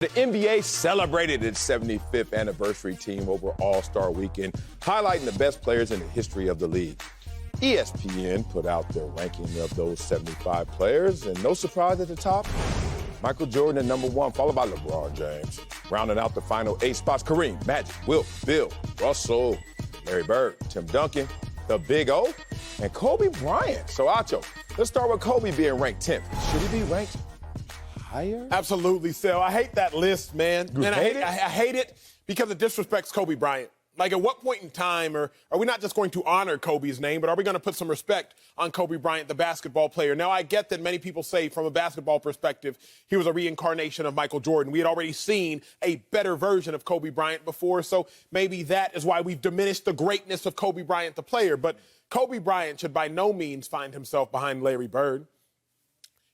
The NBA celebrated its 75th anniversary team over All-Star Weekend, highlighting the best players in the history of the league. ESPN put out their ranking of those 75 players, and no surprise at the top, Michael Jordan at number one, followed by LeBron James. Rounding out the final 8 spots, Kareem, Magic, Wilt, Bill, Russell, Larry Bird, Tim Duncan, the Big O, and Kobe Bryant. So, Acho, let's start with Kobe being ranked 10th. Should he be ranked higher? Absolutely, Sel. I hate that list, man. I hate it because it disrespects Kobe Bryant. Like, at what point in time are we not just going to honor Kobe's name, but are we going to put some respect on Kobe Bryant, the basketball player? Now, I get that many people say from a basketball perspective, he was a reincarnation of Michael Jordan. We had already seen a better version of Kobe Bryant before, so maybe that is why we've diminished the greatness of Kobe Bryant, the player. But Kobe Bryant should by no means find himself behind Larry Bird.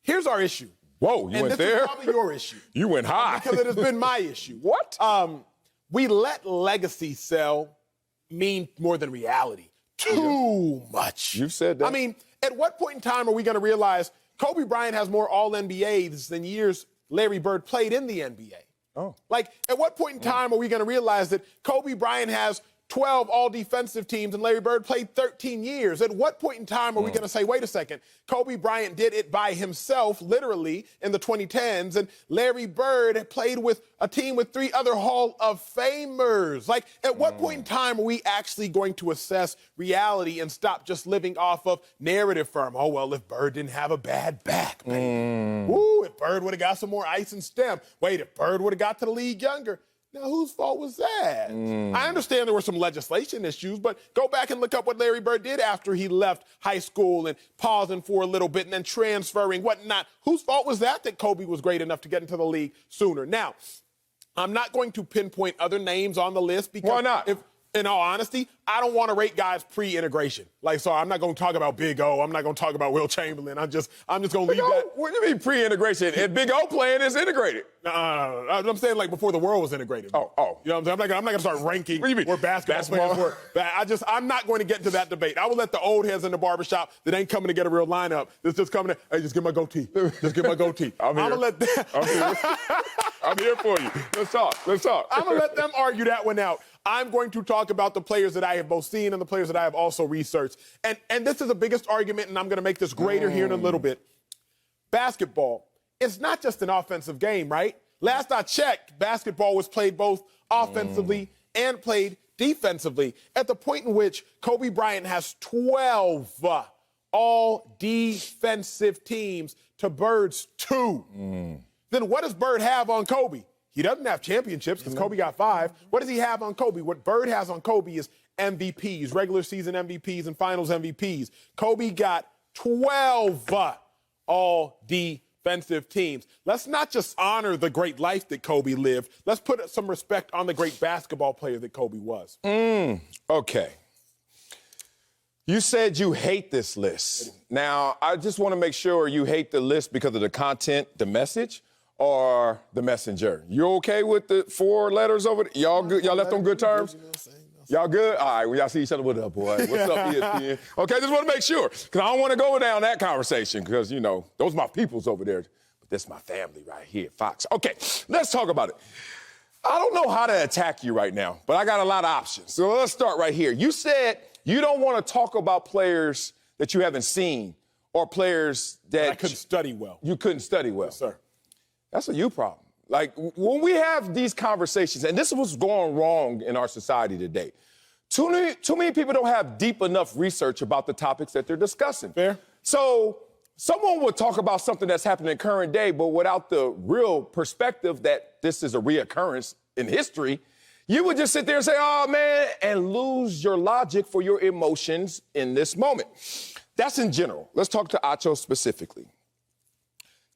Here's our issue. Whoa, you went there? And this is probably your issue. You went high. Because it has been my issue. What? We let legacy, Sel, mean more than reality. Too much. You've said that. I mean, at what point in time are we going to realize Kobe Bryant has more All-NBAs than years Larry Bird played in the NBA? Oh. Like, at what point in time are we going to realize that Kobe Bryant has 12 all-defensive teams and Larry Bird played 13 years? At what point in time are we going to say, wait a second, Kobe Bryant did it by himself, literally, in the 2010s, and Larry Bird played with a team with 3 other Hall of Famers? Like, at what point in time are we actually going to assess reality and stop just living off of narrative firm? Oh, well, if Bird didn't have a bad back, man. Woo, if Bird would have got some more ice and stem. Wait, if Bird would have got to the league younger. Now, whose fault was that? I understand there were some legislation issues, but go back and look up what Larry Bird did after he left high school and pausing for a little bit and then transferring, whatnot. Whose fault was that Kobe was great enough to get into the league sooner? Now, I'm not going to pinpoint other names on the list because— Why not? In all honesty, I don't want to rate guys pre-integration. Like, so I'm not going to talk about Big O. I'm not going to talk about Will Chamberlain. I'm just going to leave that. What do you mean pre-integration? If Big O playing is integrated. No. I'm saying like before the world was integrated. Oh. You know what I'm saying? I'm not going to start ranking What do you mean? where basketball players were. I'm not going to get into that debate. I will let the old heads in the barbershop that ain't coming to get a real lineup. That's just coming to, hey, just get my goatee. Just get my goatee. I'm here. I'm going to let them. I'm here for you. Let's talk. I'm going to let them argue that one out. I'm going to talk about the players that I have both seen and the players that I have also researched. And this is the biggest argument, and I'm going to make this greater here in a little bit. Basketball, it's not just an offensive game, right? Last I checked, basketball was played both offensively and played defensively. At the point in which Kobe Bryant has 12 all-defensive teams to Bird's 2. Then what does Bird have on Kobe? He doesn't have championships because Kobe got 5. What does he have on Kobe? What Bird has on Kobe is MVPs, regular season MVPs and finals MVPs. Kobe got 12 all-defensive teams. Let's not just honor the great life that Kobe lived. Let's put some respect on the great basketball player that Kobe was. Okay. You said you hate this list. Now, I just want to make sure you hate the list because of the content, the message, or the messenger. You okay with the 4 letters over there? Y'all good? Y'all left on good terms? Y'all good? All right, well, y'all see each other. What up, boy? What's up, ESPN? Okay, just want to make sure, because I don't want to go down that conversation, because, you know, those are my peoples over there. But that's my family right here, Fox. Okay, let's talk about it. I don't know how to attack you right now, but I got a lot of options. So let's start right here. You said you don't want to talk about players that you haven't seen or players that— I couldn't study well. You couldn't study well. Yes, sir. That's a you problem. Like, when we have these conversations, and this is what's going wrong in our society today, too many people don't have deep enough research about the topics that they're discussing. Fair. So someone would talk about something that's happening in current day, but without the real perspective that this is a reoccurrence in history, you would just sit there and say, oh, man, and lose your logic for your emotions in this moment. That's in general. Let's talk to Acho specifically.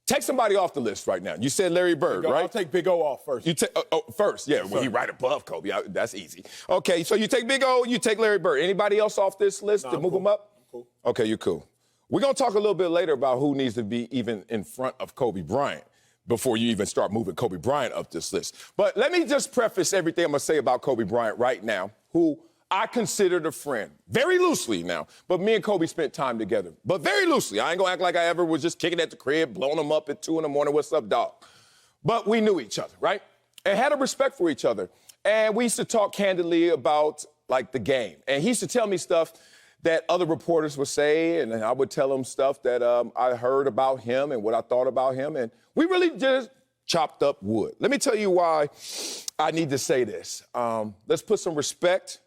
Take somebody off the list right now. You said Larry Bird, right? I'll take Big O off first. You take first, yeah. Well, he right above Kobe. That's easy. Okay, so you take Big O, you take Larry Bird. Anybody else off this list to move them up? I'm cool. Okay, you're cool. We're gonna talk a little bit later about who needs to be even in front of Kobe Bryant before you even start moving Kobe Bryant up this list. But let me just preface everything I'm gonna say about Kobe Bryant right now, who I considered a friend, very loosely now, but me and Kobe spent time together, but very loosely. I ain't gonna act like I ever was just kicking at the crib, blowing him up at 2 in the morning, what's up, dog? but we knew each other, right? And had a respect for each other. And we used to talk candidly about, like, the game. And he used to tell me stuff that other reporters would say, and I would tell him stuff that I heard about him and what I thought about him. And we really just chopped up wood. Let me tell you why I need to say this. Let's put some respect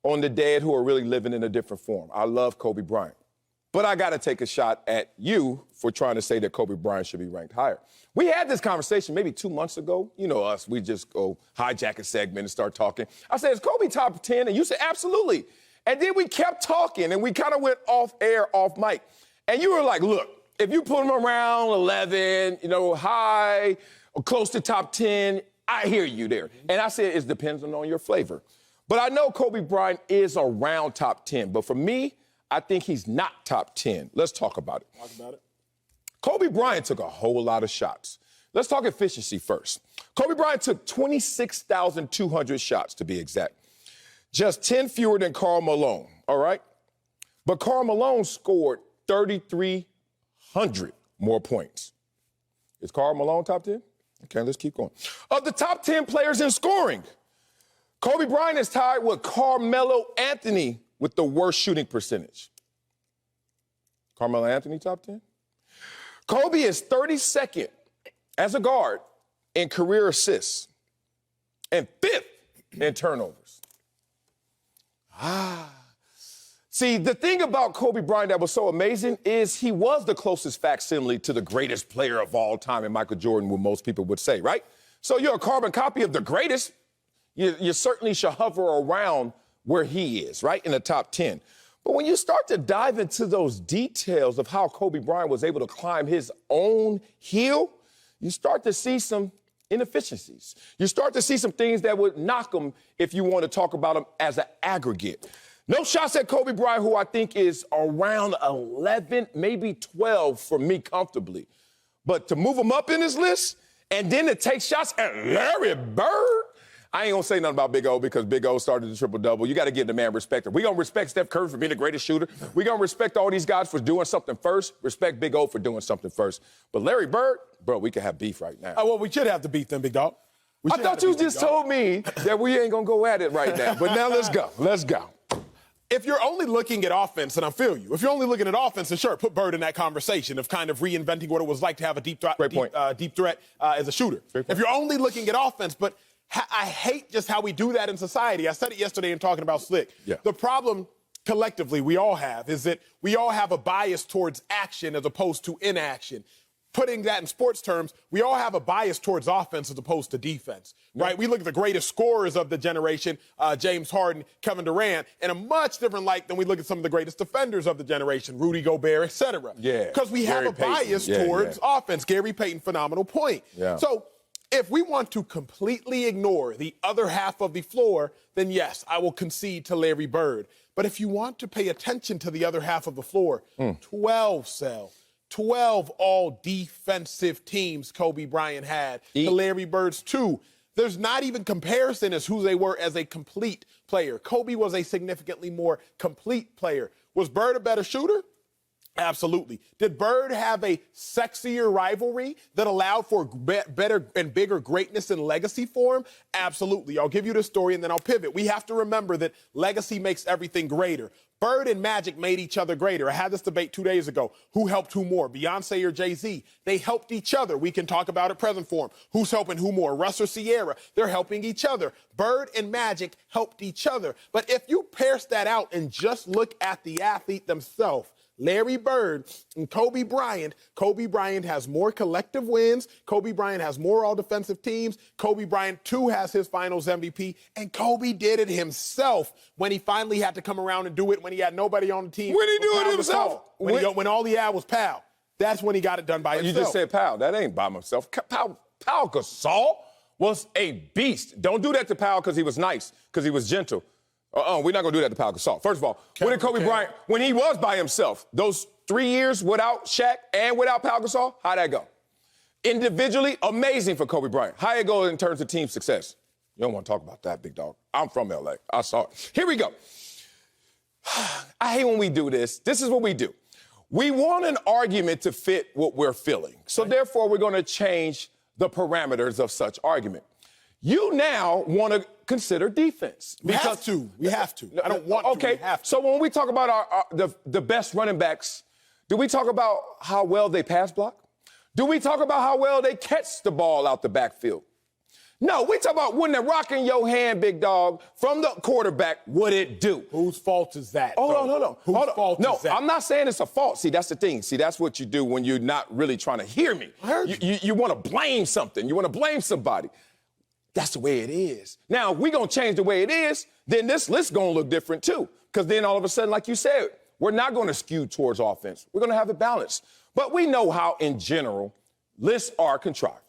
on the dead who are really living in a different form. I love Kobe Bryant. But I got to take a shot at you for trying to say that Kobe Bryant should be ranked higher. We had this conversation maybe 2 months ago. You know us, we just go hijack a segment and start talking. I said, is Kobe top 10? And you said, absolutely. And then we kept talking, and we kind of went off air, off mic. And you were like, look, if you put him around 11, high or close to top 10, I hear you there. And I said, it depends on your flavor. But I know Kobe Bryant is around top 10. But for me, I think he's not top 10. Let's talk about it. Talk about it. Kobe Bryant took a whole lot of shots. Let's talk efficiency first. Kobe Bryant took 26,200 shots, to be exact. Just 10 fewer than Karl Malone, all right? But Karl Malone scored 3,300 more points. Is Karl Malone top 10? Okay, let's keep going. Of the top 10 players in scoring, Kobe Bryant is tied with Carmelo Anthony with the worst shooting percentage. Carmelo Anthony top 10? Kobe is 32nd as a guard in career assists and 5th in turnovers. See, the thing about Kobe Bryant that was so amazing is he was the closest facsimile to the greatest player of all time, and Michael Jordan, what most people would say, right? So you're a carbon copy of the greatest. You certainly should hover around where he is, right, in the top 10. But when you start to dive into those details of how Kobe Bryant was able to climb his own hill, you start to see some inefficiencies. You start to see some things that would knock him if you want to talk about him as an aggregate. No shots at Kobe Bryant, who I think is around 11, maybe 12 for me comfortably. But to move him up in this list and then to take shots at Larry Bird, I ain't gonna say nothing about Big O because Big O started the triple-double. You gotta give the man respect. We gonna respect Steph Curry for being the greatest shooter. We gonna respect all these guys for doing something first. Respect Big O for doing something first. But Larry Bird, bro, we could have beef right now. Well, we should have to beat them, Big Dog. I thought you just told me that we ain't gonna go at it right now. But now let's go. Let's go. If you're only looking at offense, and I feel you, if you're only looking at offense, then sure, put Bird in that conversation of kind of reinventing what it was like to have a deep threat as a shooter. If you're only looking at offense, but I hate just how we do that in society. I said it yesterday in talking about Slick. Yeah. The problem collectively we all have is that we all have a bias towards action as opposed to inaction. Putting that in sports terms, we all have a bias towards offense as opposed to defense, right? We look at the greatest scorers of the generation, James Harden, Kevin Durant, in a much different light than we look at some of the greatest defenders of the generation, Rudy Gobert, et cetera. Yeah. Because we have a bias towards offense. Gary Payton, phenomenal point. Yeah. So if we want to completely ignore the other half of the floor, then yes, I will concede to Larry Bird. But if you want to pay attention to the other half of the floor, 12 all defensive teams Kobe Bryant had to Larry Bird's 2. There's not even comparison as who they were as a complete player. Kobe was a significantly more complete player. Was Bird a better shooter? Absolutely. Did Bird have a sexier rivalry that allowed for better and bigger greatness and legacy for him? Absolutely. I'll give you this story and then I'll pivot. We have to remember that legacy makes everything greater. Bird and Magic made each other greater. I had this debate 2 days ago. Who helped who more, Beyonce or Jay-Z? They helped each other. We can talk about it present form. Who's helping who more, Russ or Sierra? They're helping each other. Bird and Magic helped each other. But if you parse that out and just look at the athlete themselves, Larry Bird and Kobe Bryant has more collective wins. Kobe Bryant has more all-defensive teams. Kobe Bryant, too, has his finals MVP. And Kobe did it himself when he finally had to come around and do it when he had nobody on the team. When he do it himself? When all he had was Pau. That's when he got it done by himself. You just said Pau. That ain't by himself. Pau Gasol was a beast. Don't do that to Pau because he was nice, because he was gentle. We're not going to do that to Pau Gasol. First of all, when did Kobe Bryant, when he was by himself, those 3 years without Shaq and without Pau Gasol, how'd that go? Individually, amazing for Kobe Bryant. How'd it go in terms of team success? You don't want to talk about that, big dog. I'm from L.A. I saw it. Here we go. I hate when we do this. This is what we do. We want an argument to fit what we're feeling. So therefore, we're going to change the parameters of such argument. You now want to consider defense. We have to. I don't want to. Okay, We have to. so when we talk about the best running backs, do we talk about how well they pass block? Do we talk about how well they catch the ball out the backfield? No, we talk about when they're rocking your hand, big dog, from the quarterback, what it do? Whose fault is that? Hold on. Whose fault is that? No, I'm not saying it's a fault. See, that's the thing. See, that's what you do when you're not really trying to hear me. I heard you. You want to blame something. You want to blame somebody. That's the way it is. Now, if we're going to change the way it is, then this list going to look different too. Because then all of a sudden, like you said, we're not going to skew towards offense. We're going to have it balanced. But we know how, in general, lists are contrived.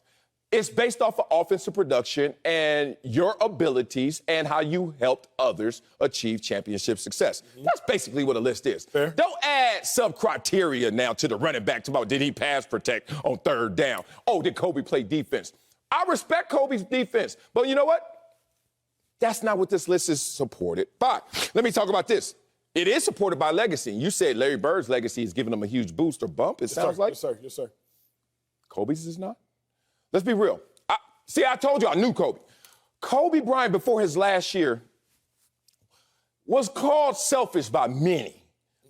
It's based off of offensive production and your abilities and how you helped others achieve championship success. That's basically what a list is. Fair. Don't add sub-criteria now to the running back about did he pass protect on third down? Oh, did Kobe play defense? I respect Kobe's defense, but you know what? That's not what this list is supported by. Let me talk about this. It is supported by legacy. You said Larry Bird's legacy is giving him a huge boost or bump, it sounds like. Yes, sir. Kobe's is not? Let's be real. I told you I knew Kobe. Kobe Bryant, before his last year, was called selfish by many.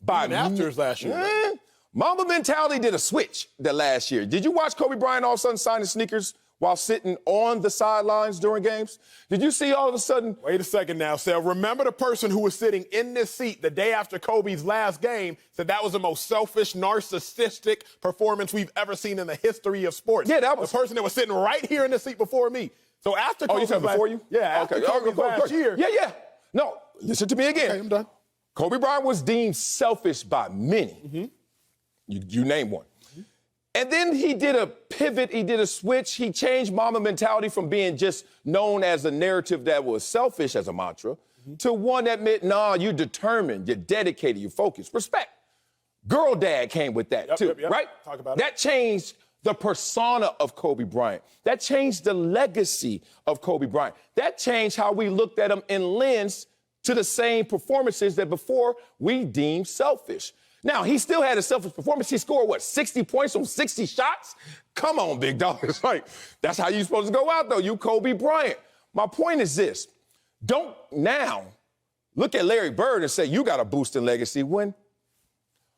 Even after his last year. Mamba mentality did a switch that last year. Did you watch Kobe Bryant all of a sudden sign his sneakers while sitting on the sidelines during games? Did you see all of a sudden? Wait a second now, Sal. Remember the person who was sitting in this seat the day after Kobe's last game said that was the most selfish, narcissistic performance we've ever seen in the history of sports. Yeah, that was the person that was sitting right here in the seat before me. So after Kobe's you said before you? Yeah, after Kobe's last year. Yeah. No, listen to me again. Okay, I'm done. Kobe Bryant was deemed selfish by many. Mm-hmm. You name one. And then he did a pivot, he did a switch, he changed Mamba mentality from being just known as a narrative that was selfish as a mantra to one that meant, you're determined, you're dedicated, you're focused. Respect. Girl dad came with that too, yep. right? Talk about it. That changed the persona of Kobe Bryant. That changed the legacy of Kobe Bryant. That changed how we looked at him in lens to the same performances that before we deemed selfish. Now, he still had a selfish performance. He scored, 60 points on 60 shots? Come on, big dog. It's like, that's how you're supposed to go out, though. You Kobe Bryant. My point is this. Don't now look at Larry Bird and say you got a boost in legacy when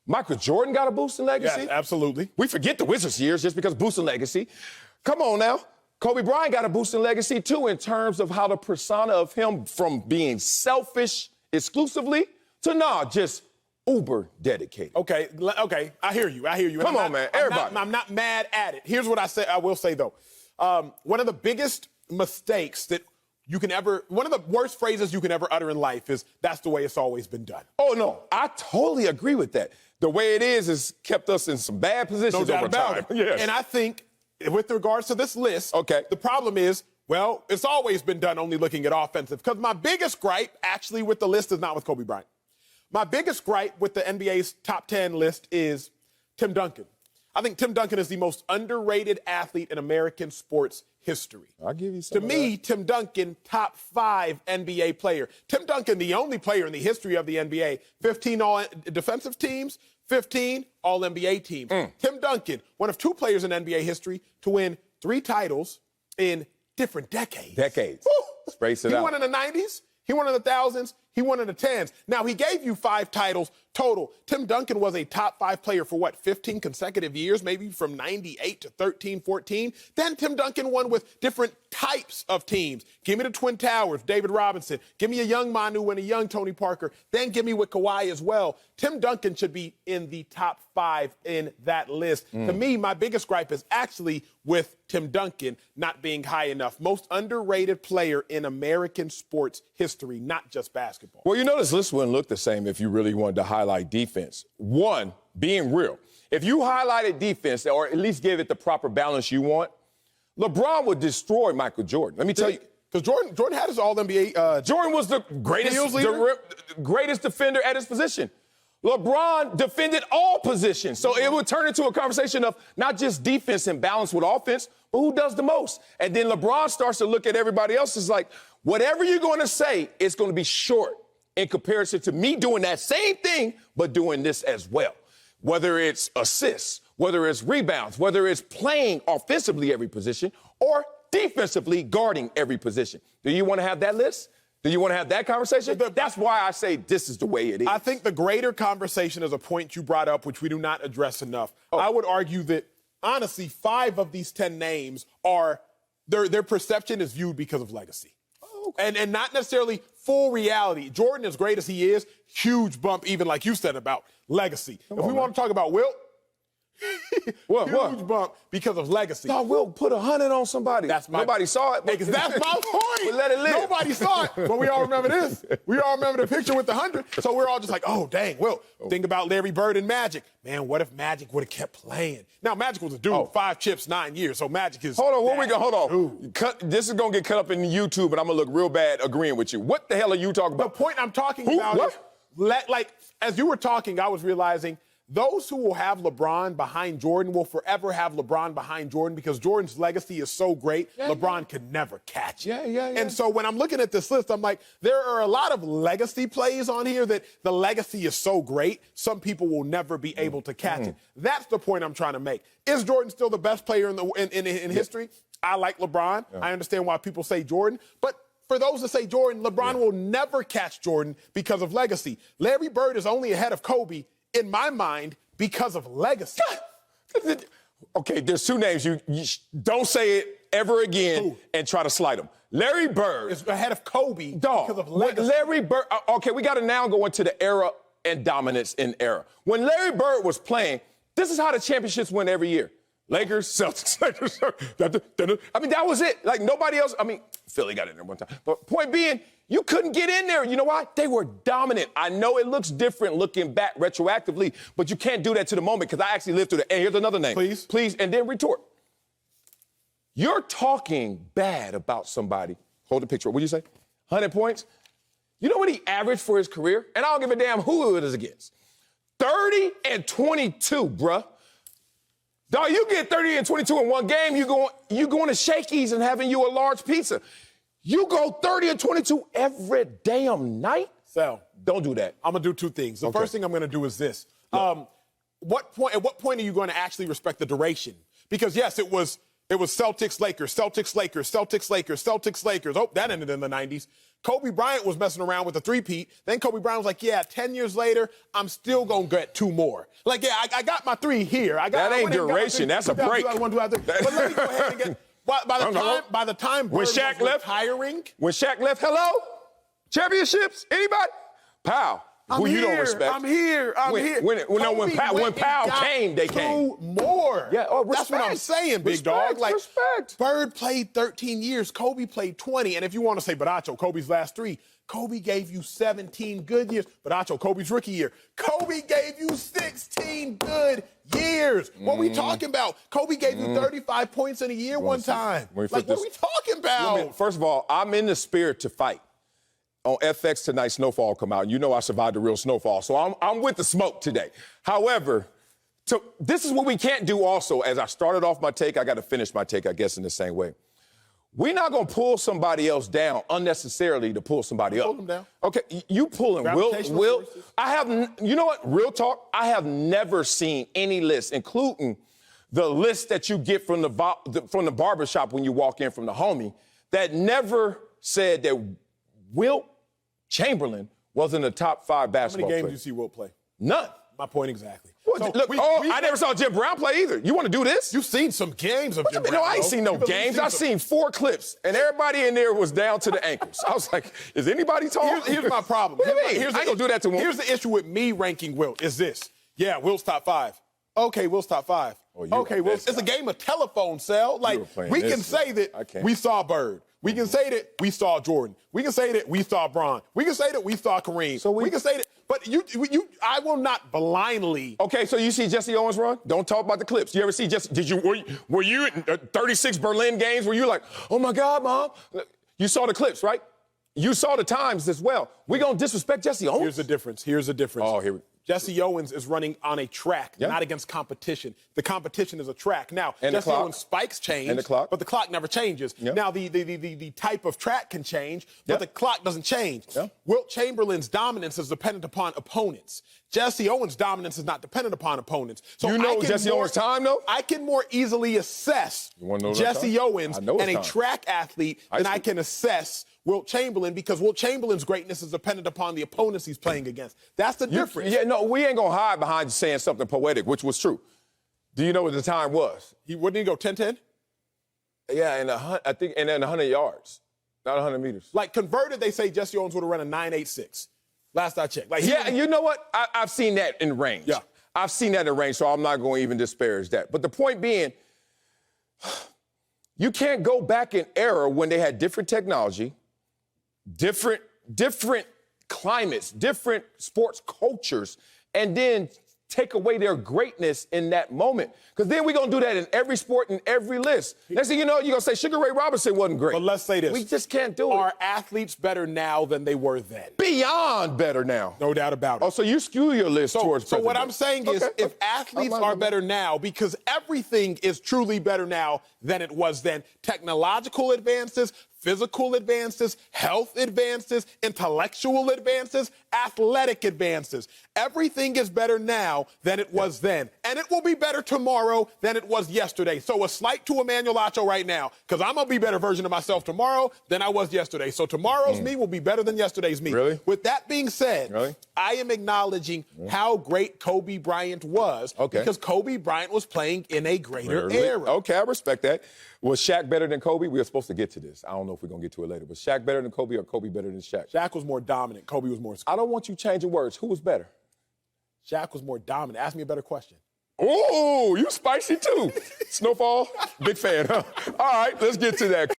Michael Jordan got a boost in legacy. Yes, absolutely. We forget the Wizards years just because boost in legacy. Come on now. Kobe Bryant got a boost in legacy, too, in terms of how the persona of him from being selfish exclusively to just uber dedicated. Okay, I hear you. Come on, man, everybody. I'm not mad at it. Here's what I will say, though. One of the biggest mistakes that one of the worst phrases you can ever utter in life is, that's the way it's always been done. Oh, no, I totally agree with that. The way it is kept us in some bad positions No doubt over time. about it. Yes. And I think with regards to this list, the problem is, it's always been done only looking at offensive. Because my biggest gripe, actually, with the list is not with Kobe Bryant. My biggest gripe with the NBA's top 10 list is Tim Duncan. I think Tim Duncan is the most underrated athlete in American sports history. I'll give you some. To me, Tim Duncan, top 5 NBA player. Tim Duncan, the only player in the history of the NBA, 15 all-defensive teams, 15 all-NBA teams. Tim Duncan, one of 2 players in NBA history to win 3 titles in different decades. Space it out. He won in the 90s. He won in the thousands. He won in the tens. Now, he gave you 5 titles total. Tim Duncan was a top 5 player for 15 consecutive years, maybe from 98 to 13, 14. Then Tim Duncan won with different types of teams. Give me the Twin Towers, David Robinson. Give me a young Manu and a young Tony Parker. Then give me with Kawhi as well. Tim Duncan should be in the top 5 in that list. To me, my biggest gripe is actually with Tim Duncan not being high enough. Most underrated player in American sports history, not just basketball. Well, this list wouldn't look the same if you really wanted to highlight defense. One, being real. If you highlighted defense, or at least gave it the proper balance you want, LeBron would destroy Michael Jordan. Let me tell you. Because Jordan had his All-NBA. Jordan was the greatest defender at his position. LeBron defended all positions. So it would turn into a conversation of not just defense and balance with offense, but who does the most? And then LeBron starts to look at everybody else as like, whatever you're going to say, it's going to be short in comparison to me doing that same thing, but doing this as well. whether it's assists, whether it's rebounds, whether it's playing offensively every position or defensively guarding every position. Do you want to have that list? Do you want to have that conversation? That's why I say this is the way it is. I think the greater conversation is a point you brought up, which we do not address enough. I would argue that, honestly, 5 of these 10 names are, their perception is viewed because of legacy. And not necessarily full reality. Jordan, as great as he is, huge bump, even like you said about legacy. If we want to talk about Wilt, huge bump because of legacy. No, Wilt put 100 on somebody. Nobody saw it. That's my point. We let it live. Nobody saw it, but we all remember this. We all remember the picture with the 100. So we're all just like, oh, dang, Wilt. Think about Larry Bird and Magic. Man, what if Magic would have kept playing? Now, Magic was a dude, 5 chips, 9 years, so Magic is... Hold on, hold on. This is going to get cut up in YouTube, and I'm going to look real bad agreeing with you. What the hell are you talking about? The point I'm talking about is, like, as you were talking, I was realizing those who will have LeBron behind Jordan will forever have LeBron behind Jordan because Jordan's legacy is so great, LeBron could never catch it. And so when I'm looking at this list, I'm like, there are a lot of legacy plays on here that the legacy is so great, some people will never be able to catch it. That's the point I'm trying to make. Is Jordan still the best player in history? I like LeBron. I understand why people say Jordan, but for those that say Jordan, LeBron will never catch Jordan because of legacy. Larry Bird is only ahead of Kobe, in my mind, because of legacy. Okay, there's 2 names. You don't say it ever again and try to slight them. Larry Bird is ahead of Kobe because of legacy. Larry Bird, okay, we got to now go into the era and dominance in era. When Larry Bird was playing, this is how the championships went every year. Lakers, Celtics, Lakers. I mean, that was it. Like, nobody else. I mean, Philly got in there one time. But point being, you couldn't get in there. You know why? They were dominant. I know it looks different looking back retroactively, but you can't do that to the moment because I actually lived through that. And here's another name. Please, and then retort. You're talking bad about somebody. Hold the picture. What'd you say? 100 points? You know what he averaged for his career? And I don't give a damn who it is against. 30 and 22, bruh. Dog, you get 30 and 22 in one game, you going to Shakey's and having you a large pizza. You go 30 and 22 every damn night? Sal, don't do that. I'm going to do 2 things. The first thing I'm going to do is this. At what point are you going to actually respect the duration? Because, yes, it was Celtics, Lakers, Celtics, Lakers, Celtics, Lakers, Celtics, Lakers. Oh, that ended in the 90s. Kobe Bryant was messing around with a 3-peat. Then Kobe Bryant was like, yeah, 10 years later, I'm still going to get 2 more. Like, yeah, I got my 3 here. That ain't duration. That's a break. But let me go ahead and get... By the time Bird was retiring... When Shaq left, hello? Championships? Anybody? Pal. Who you don't respect. I'm here. When Powell came, they came. 2 more. Yeah, that's what I'm saying, big dog. Like, Bird played 13 years. Kobe played 20. And if you want to say, but Acho, Kobe's last 3, Kobe gave you 17 good years. But Acho, Kobe's rookie year. Kobe gave you 16 good years. What are we talking about? Kobe gave you 35 points in a year one time. Like, what are we talking about? First of all, I'm in the spirit to fight. On FX tonight, Snowfall come out. You know I survived the real snowfall, so I'm with the smoke today. However, this is what we can't do also. As I started off my take, I got to finish my take, I guess, in the same way. We're not going to pull somebody else down unnecessarily to pull somebody up. Pull them down. Okay, you pulling Will. You know what, real talk, I have never seen any list, including the list that you get from the barbershop when you walk in from the homie, that never said that Wilt Chamberlain wasn't a top 5 basketball player. How many games do you see Wilt play? None. My point exactly. So I never saw Jim Brown play either. You want to do this? You've seen some games of Jim Brown. No, I ain't seen no games. I've seen 4 clips, and everybody in there was down to the ankles. I was like, is anybody talking? Here's my problem. What do you mean? I ain't gonna do that to him. Here's the issue with me ranking Wilt is this. Yeah, Wilt's top 5. Okay, Wilt's top 5. Okay, Wilt. It's a game of telephone, Sal. Like, we can say that we saw Bird. We can say that we saw Jordan. We can say that we saw Bron. We can say that we saw Kareem. So we can say that, but I will not blindly. Okay, so you see Jesse Owens run? Don't talk about the clips. You ever see Jesse? Were you at 36 Berlin games where you like, oh my God, Mom? You saw the clips, right? You saw the times as well. We're gonna disrespect Jesse Owens? Here's the difference. Oh, here we go. Jesse Owens is running on a track, not against competition. The competition is a track. Now, Jesse Owens' spikes change, but the clock never changes. Now, the type of track can change, but the clock doesn't change. Wilt Chamberlain's dominance is dependent upon opponents. Jesse Owens' dominance is not dependent upon opponents. So You know Jesse Owens' time, though? I can more easily assess Jesse Owens and a track athlete than I can assess Wilt Chamberlain, because Wilt Chamberlain's greatness is dependent upon the opponents he's playing against. That's the difference. Yeah, no, we ain't going to hide behind you saying something poetic, which was true. Do you know what the time was? Wouldn't he go 10-10? Yeah, I think, and then 100 yards, not 100 meters. Like, converted, they say Jesse Owens would have run a 9.86. Last I checked. Like, yeah, and you know what? I've seen that in range. Yeah. I've seen that in range, so I'm not going to even disparage that. But the point being, you can't go back in era when they had different technology, different climates, different sports cultures, and then take away their greatness in that moment. Because then we're going to do that in every sport and every list. Next thing you know, you're going to say Sugar Ray Robinson wasn't great. But let's say this. We just can't do it. Are athletes better now than they were then? Beyond better now. No doubt about it. Oh, so you skew your list towards So what I'm saying is, if athletes are better now, because everything is truly better now than it was then, technological advances, physical advances, health advances, intellectual advances, athletic advances. Everything is better now than it was then. And it will be better tomorrow than it was yesterday. So a slight to Emmanuel Acho right now, because I'm going to be a better version of myself tomorrow than I was yesterday. So tomorrow's me will be better than yesterday's me. Really? With that being said, I am acknowledging how great Kobe Bryant was, because Kobe Bryant was playing in a greater era. Okay, I respect that. Was Shaq better than Kobe? We were supposed to get to this. I don't know if we're going to get to it later. Was Shaq better than Kobe or Kobe better than Shaq? Shaq was more dominant. Kobe was more skilled. I don't want you changing words. Who was better? Shaq was more dominant. Ask me a better question. Oh, you spicy too. Snowfall, big fan, huh? All right, let's get to that.